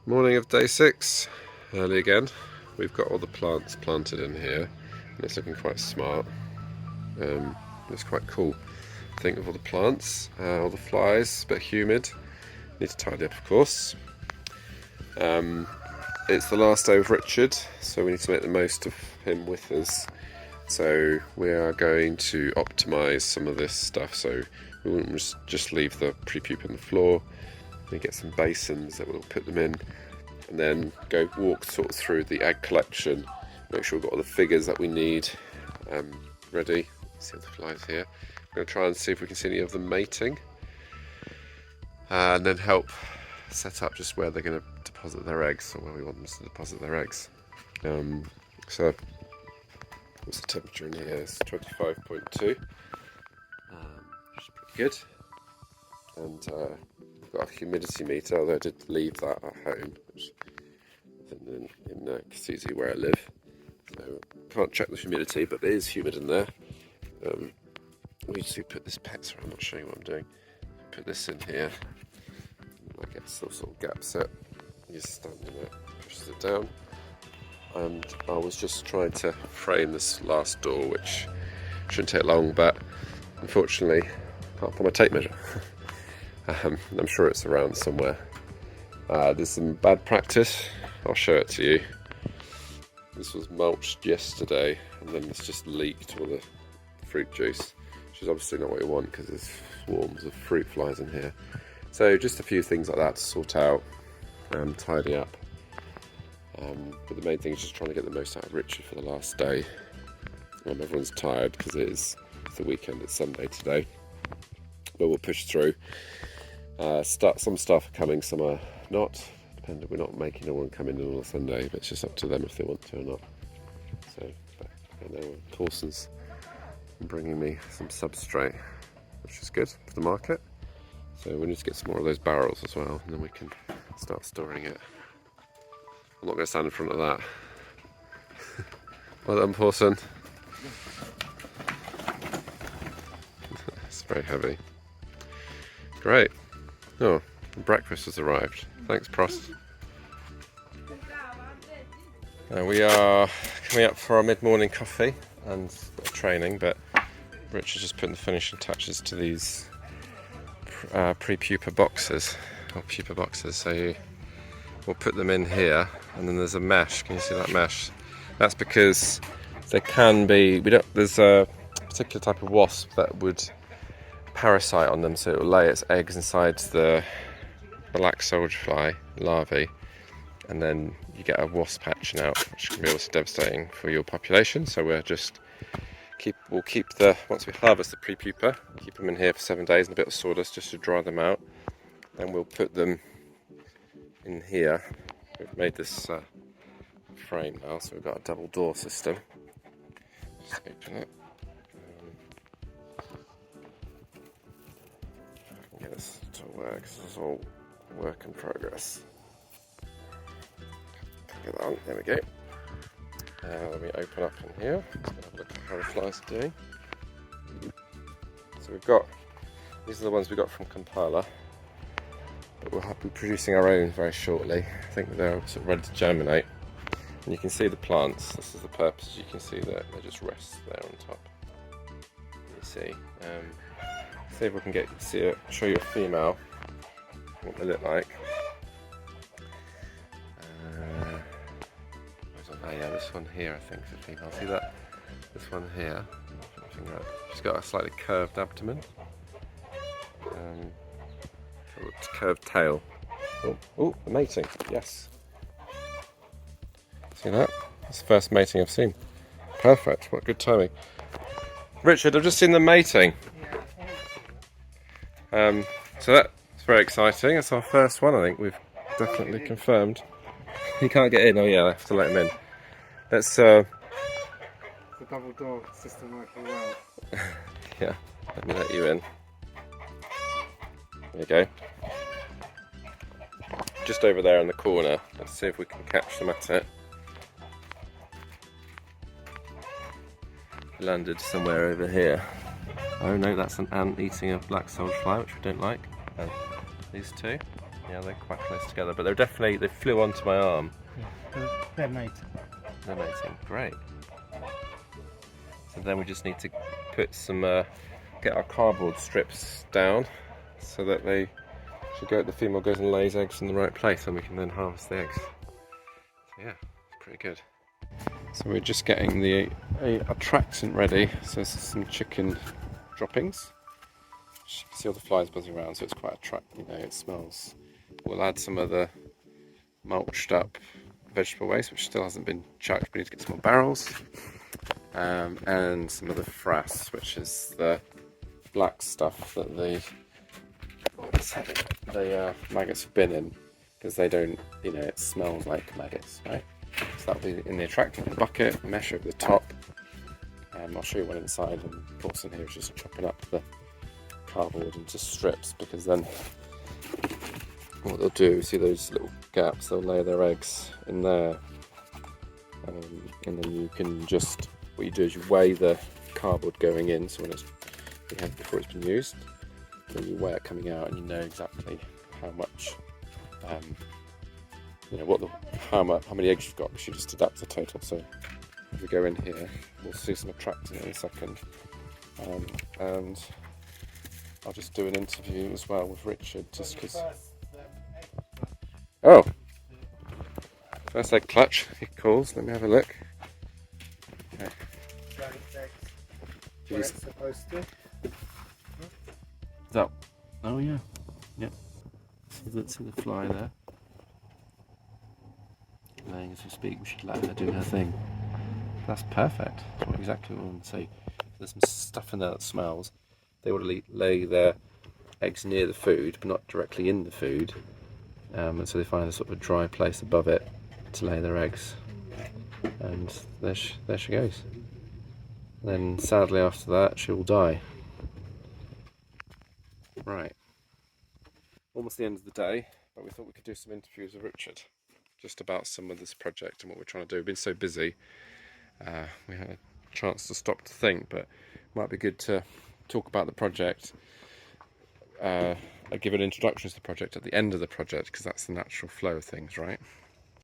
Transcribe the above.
Morning of day 6, early again. We've got all the plants planted in here and it's looking quite smart. It's quite cool. Think of all the plants, all the flies, a bit humid. Need to tidy up, of course. It's the last day of Richard, so we need to make the most of him with us. So we are going to optimise some of this stuff, so we wouldn't just leave the pre-pupa on the floor. We get some basins that we'll put them in and then go walk sort of through the egg collection, make sure we've got all the figures that we need ready. See all the flies here. I'm going to try and see if we can see any of them mating and then help set up just where they're going to deposit their eggs, or where we want them to deposit their eggs. So what's the temperature in here? It's 25.2, which is pretty good. And I've got a humidity meter, although I did leave that at home, which is in Kisuzi where I live. So can't check the humidity, but it is humid in there. We usually put this pets around. I'm not showing you what I'm doing. Put this in here. I get some sort of gap set. You just stand in it, pushes it down. And I was just trying to frame this last door, which shouldn't take long, but unfortunately can't find my tape measure. I'm sure it's around somewhere. There's some bad practice. I'll show it to you. This was mulched yesterday, and then it's just leaked all the fruit juice, which is obviously not what you want because there's swarms of fruit flies in here. So just a few things like that to sort out and tidy up. But the main thing is just trying to get the most out of Richard for the last day. Everyone's tired because it's the weekend, it's Sunday today. But we'll push through. Some staff are coming, some are not. We're not making anyone come in on a Sunday, but it's just up to them if they want to or not. So, I know Pauson's bringing me some substrate, which is good for the market. So we need to get some more of those barrels as well, and then we can start storing it. I'm not going to stand in front of that. Well done, Pauson. It's very heavy. Great. Oh, breakfast has arrived. Thanks, Prost. We are coming up for our mid-morning coffee and training, but Richard's just putting the finishing touches to these pre-pupa boxes, or pupa boxes. So we'll put them in here, and then there's a mesh. Can you see that mesh? That's because there can be, there's a particular type of wasp that would parasite on them, so it will lay its eggs inside the black soldier fly larvae, and then you get a wasp hatching out, which can be also devastating for your population. So we'll keep once we harvest the pre-pupa, keep them in here for 7 days in a bit of sawdust just to dry them out. Then we'll put them in here. We've made this frame now, so we've got a double door system. Just open it. Get this to work. This is all work in progress. Get that on. There we go. Let me open up in here. Let's have a look at how the flies are doing. So these are the ones we got from Compiler, but we'll be producing our own very shortly. I think they're sort of ready to germinate. And you can see the plants. This is the purpose. You can see that they just rest there on top. You see. See if we can show you a female, what they look like. Oh yeah, this one here I think is a female. See that? This one here. She's got a slightly curved abdomen. Curved tail. Oh, the mating. Yes. See that? That's the first mating I've seen. Perfect. What good timing. Richard, I've just seen them mating. So that's very exciting. It's our first one, I think. We've definitely confirmed. He can't get in. Oh yeah, I have to let him in. Let's the double door system working well. Yeah, let me let you in. There you go. Just over there in the corner. Let's see if we can catch them at it. Landed somewhere over here. Oh no, that's an ant eating a black soldier fly, which we don't like. And these two. Yeah, they're quite close together, but they flew onto my arm. Yeah, they're mating. They're mating, great. So then we just need to put some, get our cardboard strips down so that the female goes and lays eggs in the right place, and we can then harvest the eggs. So yeah, it's pretty good. So we're just getting the attractant ready. So this is some chicken droppings. You can see all the flies buzzing around, so it's quite attractive. It smells. We'll add some of the mulched up vegetable waste, which still hasn't been chucked. We need to get some more barrels, and some of the frass, which is the black stuff that the maggots have been in, because they don't, it smells like maggots, right? So that'll be in the attractant bucket, mesh over the top. I'll show you one inside, and Pauson here is just chopping up the cardboard into strips, because then what they'll do, see those little gaps, they'll lay their eggs in there, and then you can just, what you do is you weigh the cardboard going in, so when before it's been used, then you weigh it coming out, and you know exactly how much, how many eggs you've got, because you just deduct the total. So if we go in here, we'll see some attractant in a second, and I'll just do an interview as well with Richard, just because. Oh, first egg clutch, he calls. Let me have a look. Okay. Where it's supposed to. That. Oh yeah. Yep. See the fly there. Laying as we speak. We should let her do her thing. That's perfect. That's exactly what I want to say. There's some stuff in there that smells. They want to lay their eggs near the food, but not directly in the food. And so they find a sort of a dry place above it to lay their eggs. And there she goes. And then sadly after that, she'll die. Right. Almost the end of the day, but we thought we could do some interviews with Richard, just about some of this project and what we're trying to do. We've been so busy, we had a chance to stop to think, but it might be good to talk about the project. I give an introduction to the project at the end of the project, because that's the natural flow of things, right?